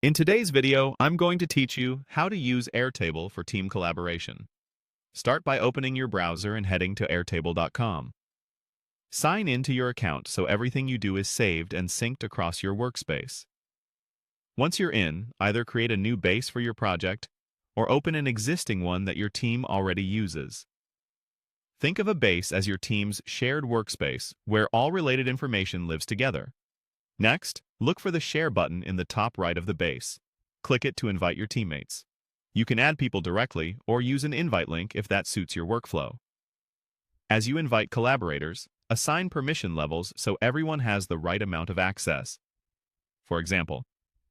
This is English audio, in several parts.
In today's video, I'm going to teach you how to use Airtable for team collaboration. Start by opening your browser and heading to airtable.com. Sign in to your account so everything you do is saved and synced across your workspace. Once you're in, either create a new base for your project or open an existing one that your team already uses. Think of a base as your team's shared workspace where all related information lives together. Next, look for the Share button in the top right of the base. Click it to invite your teammates. You can add people directly or use an invite link if that suits your workflow. As you invite collaborators, assign permission levels so everyone has the right amount of access. For example,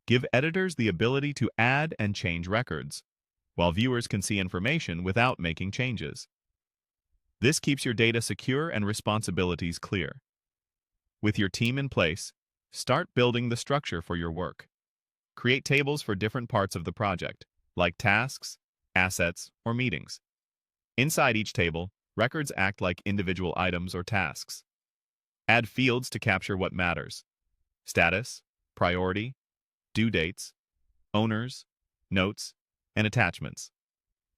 give editors the ability to add and change records, while viewers can see information without making changes. This keeps your data secure and responsibilities clear. With your team in place, start building the structure for your work. Create tables for different parts of the project, like tasks, assets, or meetings. Inside each table, records act like individual items or tasks. Add fields to capture what matters: status, priority, due dates, owners, notes, and attachments.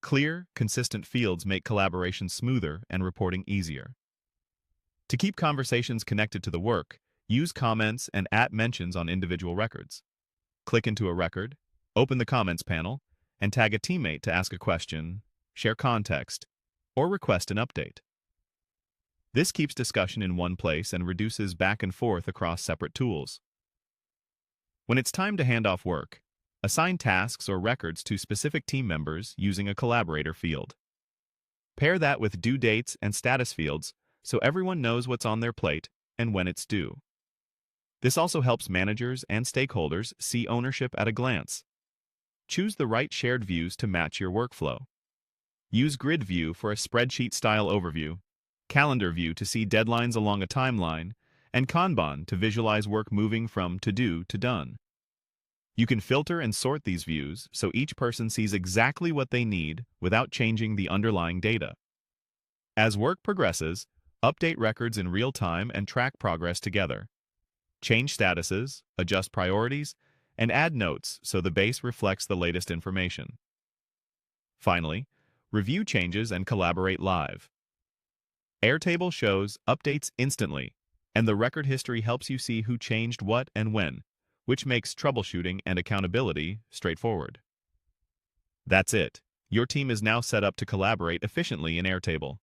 Clear, consistent fields make collaboration smoother and reporting easier. To keep conversations connected to the work, use comments and @mentions on individual records. Click into a record, open the comments panel, and tag a teammate to ask a question, share context, or request an update. This keeps discussion in one place and reduces back and forth across separate tools. When it's time to hand off work, assign tasks or records to specific team members using a collaborator field. Pair that with due dates and status fields so everyone knows what's on their plate and when it's due. This also helps managers and stakeholders see ownership at a glance. Choose the right shared views to match your workflow. Use Grid View for a spreadsheet-style overview, Calendar View to see deadlines along a timeline, and Kanban to visualize work moving from to-do to done. You can filter and sort these views so each person sees exactly what they need without changing the underlying data. As work progresses, update records in real time and track progress together. Change statuses, adjust priorities, and add notes so the base reflects the latest information. Finally, review changes and collaborate live. Airtable shows updates instantly, and the record history helps you see who changed what and when, which makes troubleshooting and accountability straightforward. That's it. Your team is now set up to collaborate efficiently in Airtable.